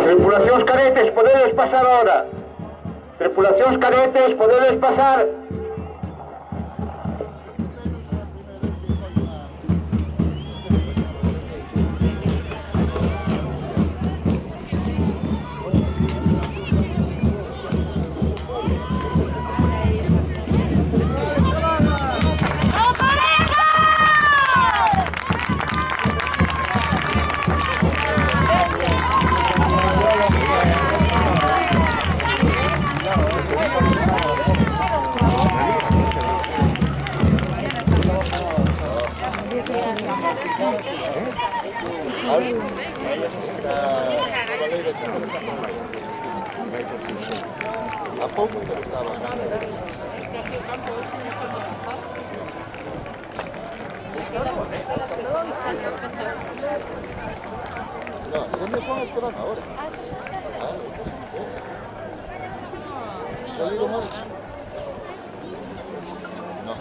Tripulacións cadetes, podedes pasar ahora. Tripulacións cadetes, podedes pasar. A pouco ainda estaba. No, ¿dónde son las que van ahora? ¿Salieron mal? No.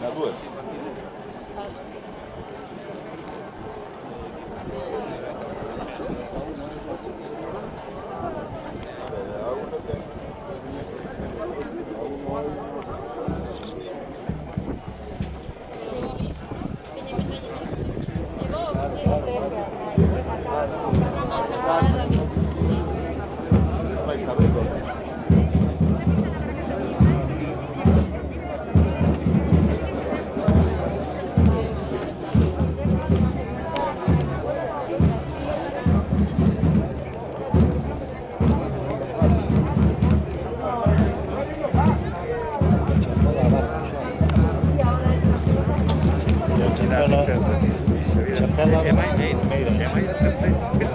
Na rua? Vai saber como.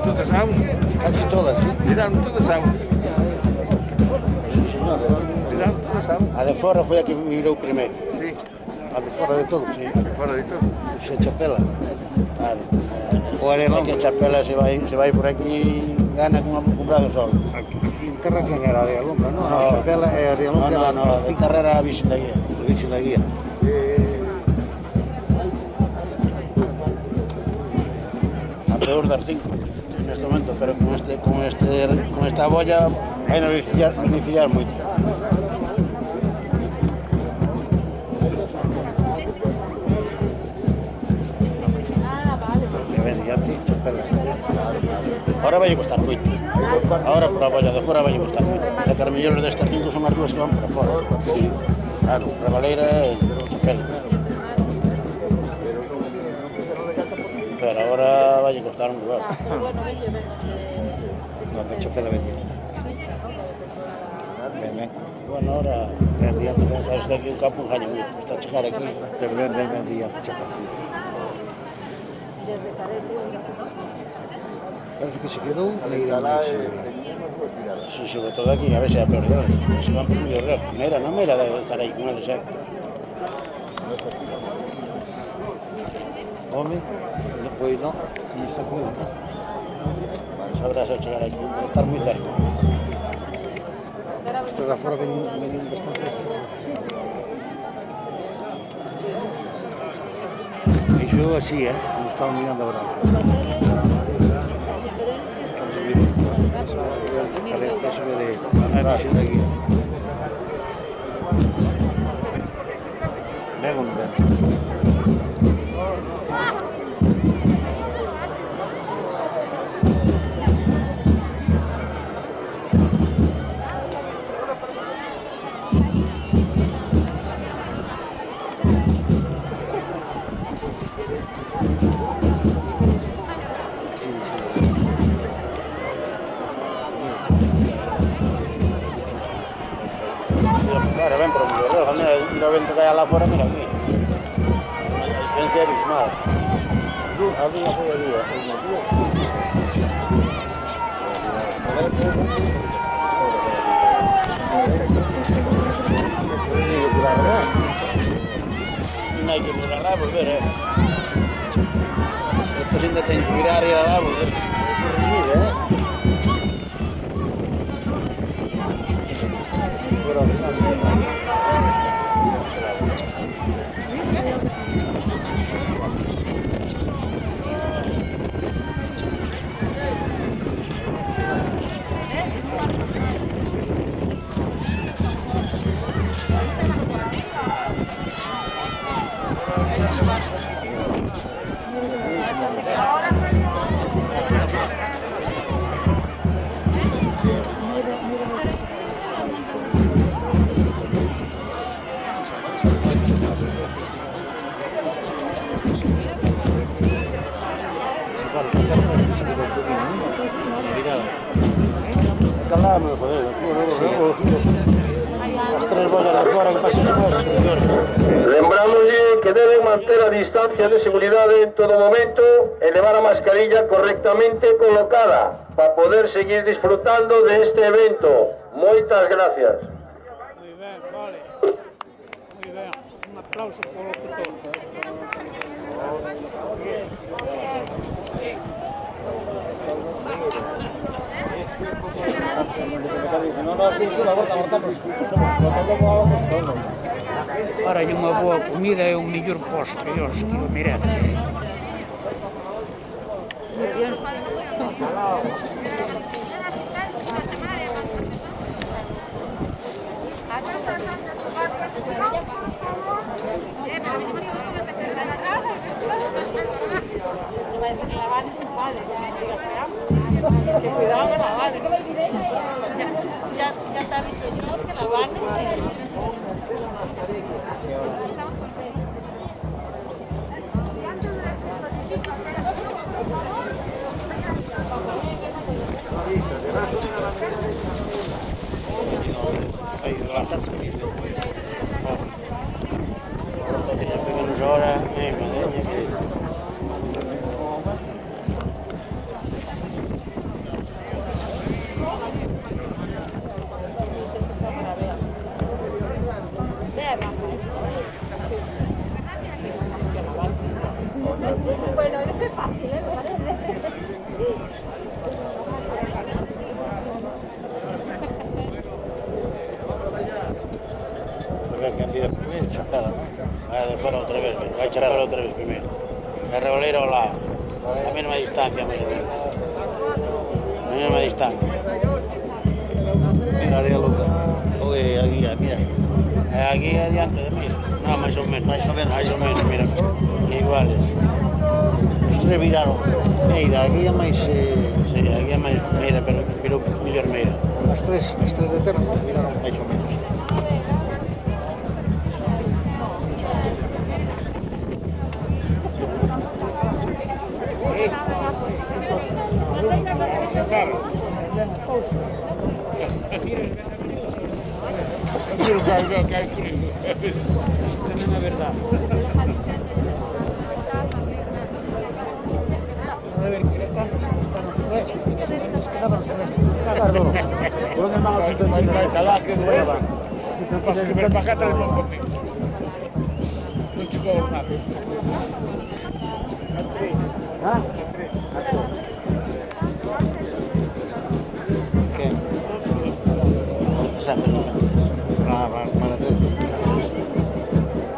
Todas as aulas? Casi todas. Tiraram todas as aulas. Tiraram todas as aulas. A de fora foi a que virou primeiro. Sí, A de fora de todo. sí, fora de todo. Se Chapela. Claro. O Arelón. Que Chapela se vai por aquí gana con un brazo solo. Aquí en terra quen era Arelón, non? No, Chapela e Arelón que era No, de carrera a Virxen da Guía. o bicho da guía. A peor das 5 neste momento, pero con esta bolla vai nos beneficiar moito. E Mediante, Chapela. Ahora vai costar moito. Ahora por a bolla de fora vai costar moito. E que as mellores destas 5 son as dúas que van por fora. Claro, Rebaleira e Chapela. Pero ahora vai costar un lugar. No, que Chapela Mediante. Ben. Bueno, ahora Mediante, sabes que aquí o campo engaña moito. Está a chegar aquí. ben Mediante, Chapela. Parece que se quedou a ir a máis. Sí, sobre todo aquí, a ver se é a peor de horas. Se van por medio reo. Mira, non me era de estar aí con eles, Home, pois non, e se puede. Sabrás ao chegar aquí, estar moi cerca. Esta da fora veñen bastante cerca. Iso así, como estamos mirando agora. Estamos subindo. Eso de a visión de aquí. Ben ou non ben? Claro, ven por un medio reo. Mira o vento que hai alá fora, mira aquí. A diferencia é abismal. A día foi a día. hai que ir alá e volver, Estos ainda ten que virar e ir alá e volver. Calama, joder, as tres bollas de fora que pasen son os seguidores. Lembrámoslle que deben manter a distancia de seguridade en todo momento e levar a mascarilla correctamente colocada para poder seguir disfrutando de este evento. Moitas gracias. Muy ben, vale. Muy ben. Un aplauso polo locutor. Ahora hai unha boa comida e un mellor postre, Dios, que o merece. Que cuidado con la bala. Ya te aviso yo que la bala. Ahora, Bueno, eso es fácil, ¿eh? Me parece. que han ido primero, chapada, ¿no? Vai de fora outra vez, vai chapar outra vez primeiro. E Reboleiro ao lado, a mesma distancia, máis ou menos. A mesma distancia. Mira, área loca. Oye, aquí, mira. E aquí adiante de mí, non, máis ou menos. Máis ou menos. Mira, iguales. Os tres viraron. Meira, aquí é máis... Sí, aquí é máis Meira, pero virou mellor Meira. As tres de terza viraron máis ou menos. Que hai frío. Tamén é verdade. A ver, que está vai calar que nueva. Pasa que ver para acá trae un poquito. Non chegou nada. Que? Sempre non Para tres.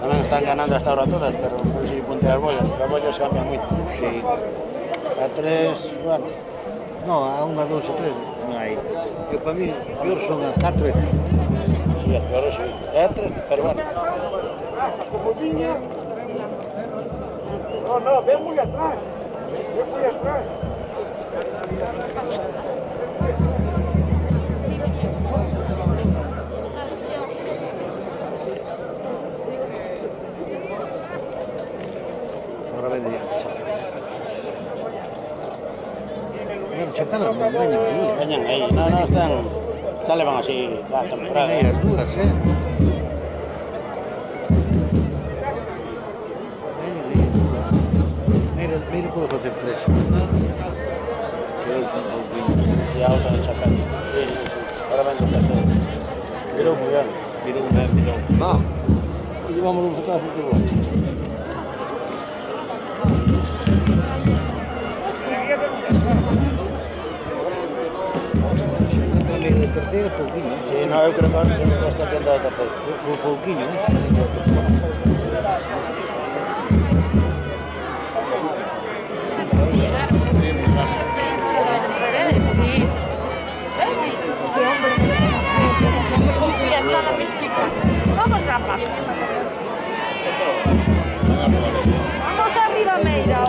Tamén están ganando hasta ahora todas, pero non sei ponte as bollas cambian moito. Sí. A tres, bueno, No, a unha, dous e tres non hai. Eu para mí, peor son a 4 e 5. sí, as peores sí. É tres, pero bueno. No, ven muy atrás. Ven muy atrás. Ahora vende ya Chapela. Bueno, Chapela non veñen aí. Veñan aí, non están levan así a temporada. Veñen aí as dúas, Veñen aí. Mira, pode facer tres. Que eu son ao viño. E a outra de Chapela. Sí. Ahora ven o terceiro. Virou moi ben. Virou. E llevamos un fotógrafo que bo. De terceiro, pouquinho. Sí, no, eu creo que non está tendo de terceiro. Pouquinho, Sí. ¿Ves? Qué hombre. No me confías nada, mis chicas. Vamos, rapaz. Vamos arriba, Meira.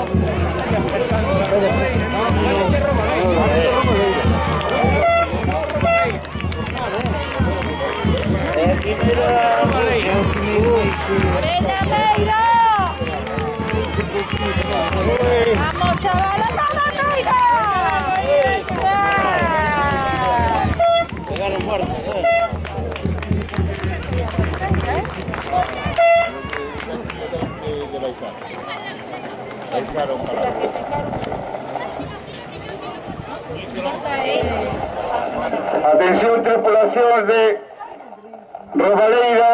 Venga, Meira. Vamos, chavales, vamos, Meira. Pegaron fuerte, Atención, tripulación de Robaleira.